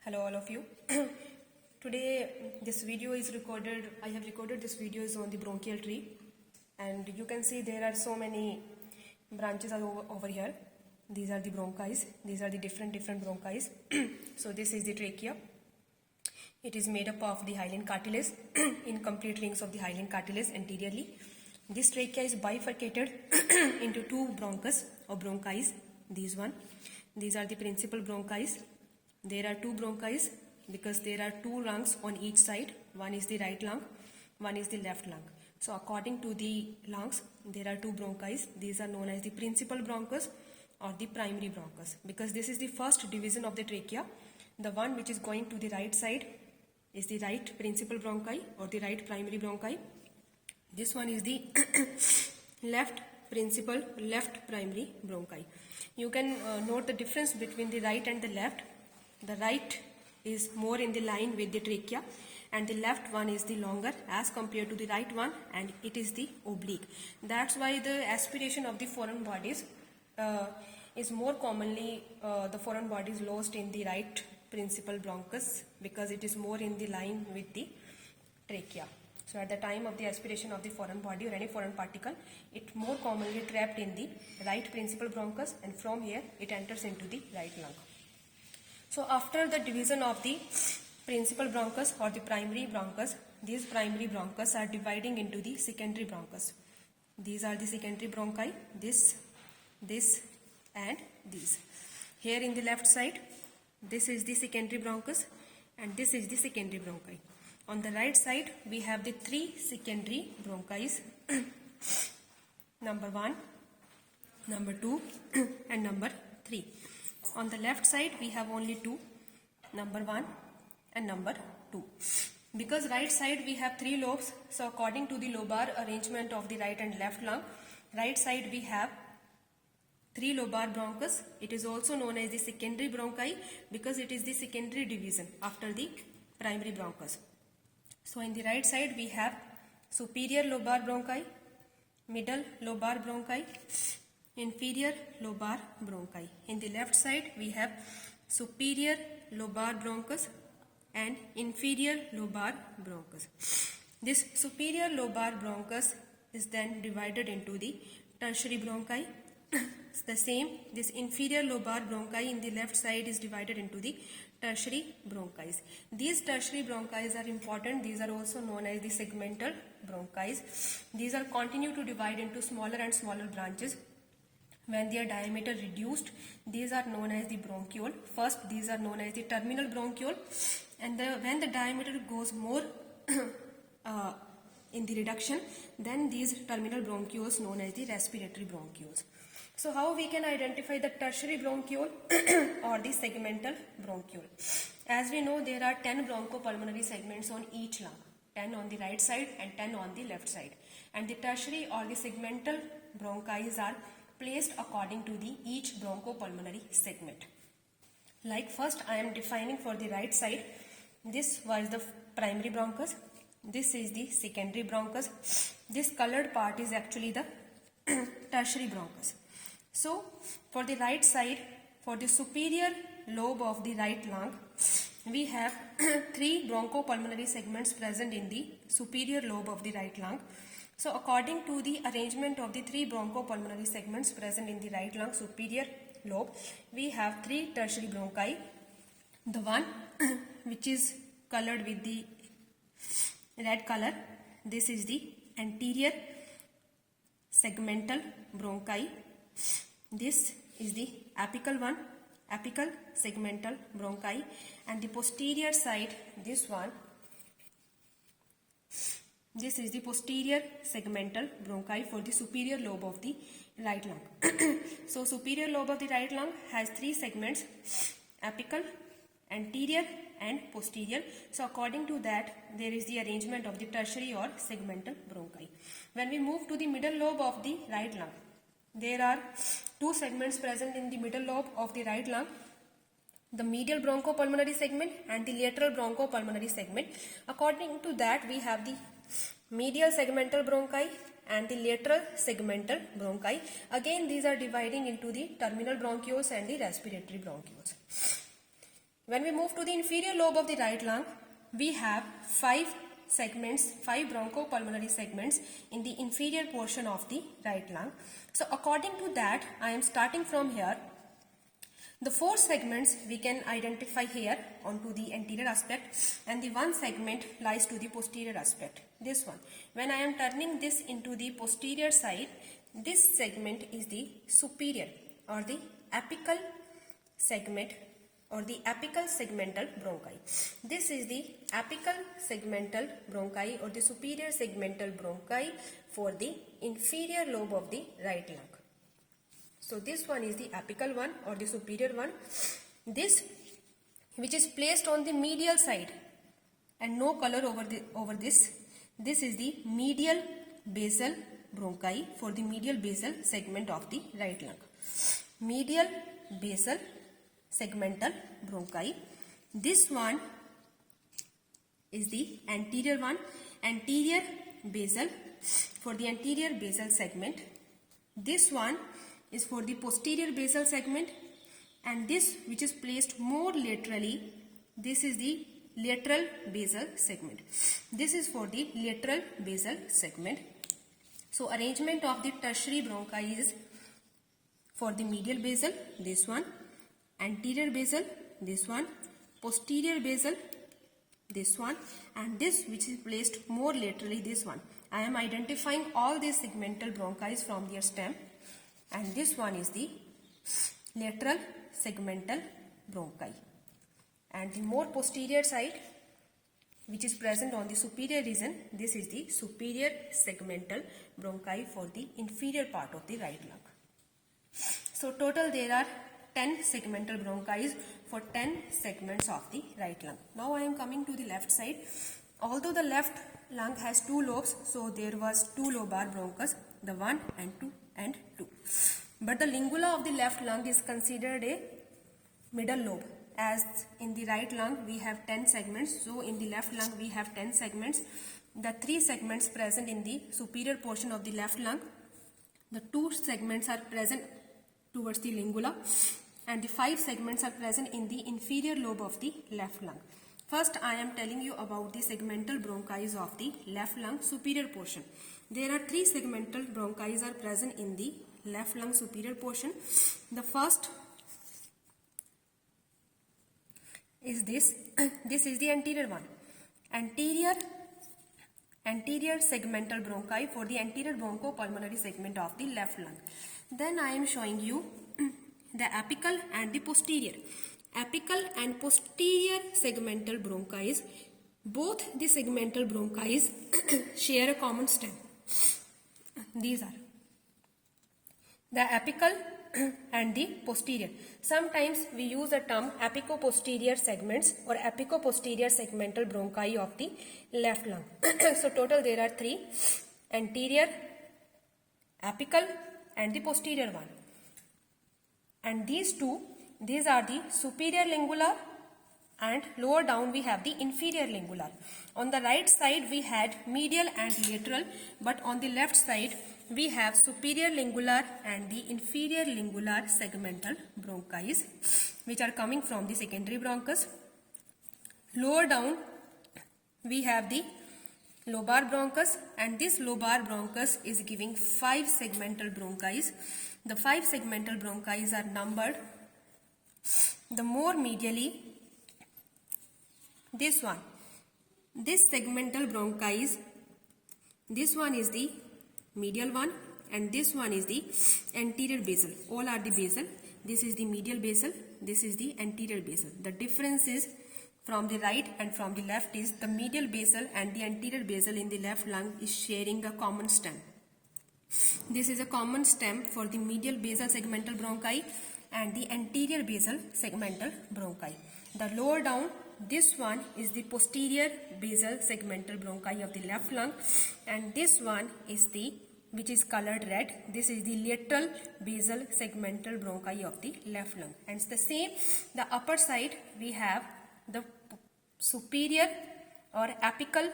Hello all of you. Today this video is recorded, I have recorded this video is on the bronchial tree, and you can see there are so many branches are over here. These are the bronchi, these are the different bronchi. So this is the trachea. It is made up of the hyaline cartilage, incomplete rings of the hyaline cartilage anteriorly. This trachea is bifurcated into two bronchus or bronchi. These are the principal bronchi. There are two bronchi because there are two lungs on each side. One is the right lung, one is the left lung. So according to the lungs, there are two bronchi. These are known as the principal bronchus or the primary bronchus, because this is the first division of the trachea. The one which is going to the right side is the right principal bronchi or the right primary bronchi. This one is the left principal, left primary bronchi. You can note the difference between the right and the left. The right is more in the line with the trachea and the left one is the longer as compared to the right one, and it is the oblique. That's why the aspiration of the foreign bodies is more commonly the foreign bodies lost in the right principal bronchus, because it is more in the line with the trachea. So at the time of the aspiration of the foreign body or any foreign particle, it more commonly trapped in the right principal bronchus, and from here it enters into the right lung. So after the division of the principal bronchus or the primary bronchus, these primary bronchus are dividing into the secondary bronchus. These are the secondary bronchi, this and these. Here in the left side, this is the secondary bronchus and this is the secondary bronchi. On the right side, we have the three secondary bronchi, number 1, number 2 and number 3. On the left side, we have only two, number 1 and number 2. Because right side we have 3 lobes, so according to the lobar arrangement of the right and left lung, right side we have 3 lobar bronchus. It is also known as the secondary bronchi because it is the secondary division after the primary bronchus. So in the right side we have superior lobar bronchi, middle lobar bronchi, inferior lobar bronchi. In the left side we have superior lobar bronchus and inferior lobar bronchus. This superior lobar bronchus is then divided into the tertiary bronchi. The same, this inferior lobar bronchi in the left side is divided into the tertiary bronchi. These tertiary bronchi are important. These are also known as the segmental bronchi. These are continue to divide into smaller and smaller branches. When their diameter reduced, these are known as the bronchiole. First, these are known as the terminal bronchiole, and when the diameter goes more in the reduction, then these terminal bronchioles known as the respiratory bronchioles. So how we can identify the tertiary bronchiole or the segmental bronchiole? As we know, there are 10 bronchopulmonary segments on each lung, 10 on the right side and 10 on the left side, and the tertiary or the segmental bronchi are placed according to the each bronchopulmonary segment. Like first I am defining for the right side, this was the primary bronchus, this is the secondary bronchus, this colored part is actually the tertiary bronchus. So for the right side, for the superior lobe of the right lung, we have 3 bronchopulmonary segments present in the superior lobe of the right lung. So according to the arrangement of the 3 bronchopulmonary segments present in the right lung superior lobe, we have 3 tertiary bronchi. The one which is colored with the red color, this is the anterior segmental bronchi. This is the apical one, apical segmental bronchi, and the posterior side, this one, this is the posterior segmental bronchi for the superior lobe of the right lung. So superior lobe of the right lung has 3 segments, apical, anterior and posterior. So according to that, there is the arrangement of the tertiary or segmental bronchi. When we move to the middle lobe of the right lung, there are 2 segments present in the middle lobe of the right lung, the medial bronchopulmonary segment and the lateral bronchopulmonary segment. According to that, we have the medial segmental bronchi and the lateral segmental bronchi. Again, these are dividing into the terminal bronchioles and the respiratory bronchioles. When we move to the inferior lobe of the right lung, we have 5 segments, 5 bronchopulmonary segments in the inferior portion of the right lung. So according to that, I am starting from here. The 4 segments we can identify here onto the anterior aspect, and the 1 segment lies to the posterior aspect, this one. When I am turning this into the posterior side, this segment is the superior or the apical segment or the apical segmental bronchi. This is the apical segmental bronchi or the superior segmental bronchi for the inferior lobe of the right lung. So this one is the apical one or the superior one. This, which is placed on the medial side and no color over this is the medial basal bronchi for the medial basal segment of the right lung. Medial basal segmental bronchi. This one is the anterior one, anterior basal for the anterior basal segment. This one is for the posterior basal segment, and this, which is placed more laterally, this is the lateral basal segment. This is for the lateral basal segment. So arrangement of the tertiary bronchi is for the medial basal, this one, anterior basal, this one, posterior basal, this one, and this, which is placed more laterally, this one. I am identifying all these segmental bronchi from their stem, and this one is the lateral segmental bronchi. And the more posterior side, which is present on the superior region, this is the superior segmental bronchi for the inferior part of the right lung. So total there are 10 segmental bronchi for 10 segments of the right lung. Now I am coming to the left side. Although the left lung has 2 lobes, so there was 2 lobar bronchus, the 1 and 2. But the lingula of the left lung is considered a middle lobe. As in the right lung we have 10 segments, so in the left lung we have 10 segments. The 3 segments present in the superior portion of the left lung, the 2 segments are present towards the lingula, and the 5 segments are present in the inferior lobe of the left lung. First I am telling you about the segmental bronchi of the left lung superior portion. There are 3 segmental bronchi are present in the left lung superior portion. The first is this. This is the anterior one. Anterior segmental bronchi for the anterior bronchopulmonary segment of the left lung. Then I am showing you the apical and the posterior. Apical and posterior segmental bronchi. Both the segmental bronchi share a common stem. These are the apical and the posterior. Sometimes we use the term apico-posterior segments or apico-posterior segmental bronchi of the left lung. So total there are 3: anterior, apical and the posterior one. And these are the superior lingular, and lower down we have the inferior lingular. On the right side we had medial and lateral, but on the left side we have superior lingular and the inferior lingular segmental bronchi, which are coming from the secondary bronchus. Lower down we have the lobar bronchus, and this lobar bronchus is giving 5 segmental bronchi. The 5 segmental bronchi are numbered. The more medially, this one, this segmental bronchi, this one is the medial one and this one is the anterior basal. All are the basal. This is the medial basal, this is the anterior basal. The difference is from the right and from the left is the medial basal and the anterior basal in the left lung is sharing a common stem. This is a common stem for the medial basal segmental bronchi and the anterior basal segmental bronchi. The lower down, this one is the posterior basal segmental bronchi of the left lung, and this one is the, which is colored red, this is the lateral basal segmental bronchi of the left lung. And it's the same, the upper side we have the superior or apical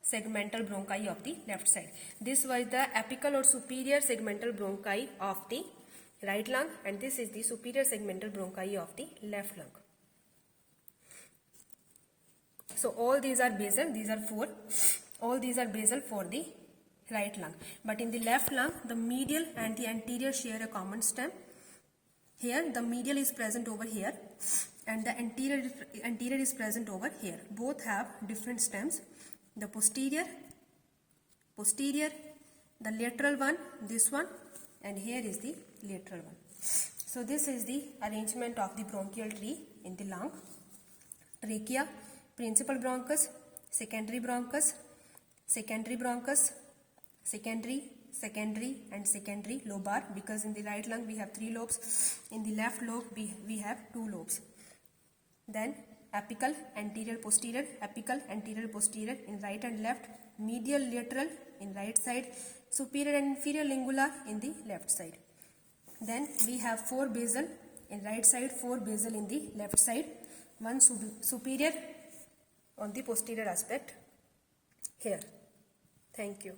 segmental bronchi of the left side. This was the apical or superior segmental bronchi of the right lung, and this is the superior segmental bronchi of the left lung. So all these are basal, these are 4. All these are basal for the right lung. But in the left lung, the medial and the anterior share a common stem. Here the medial is present over here and the anterior is present over here. Both have different stems. The posterior, the lateral one, this one, and here is the lateral one. So this is the arrangement of the bronchial tree in the lung. Trachea, principal bronchus, secondary bronchus, secondary bronchus, secondary and secondary lobar, because in the right lung we have 3 lobes, in the left lobe we have 2 lobes. Then apical, anterior posterior, apical, anterior posterior in right and left, medial lateral in right side, superior and inferior lingula in the left side. Then we have 4 basal in right side, 4 basal in the left side, 1 superior on the posterior aspect here. Thank you.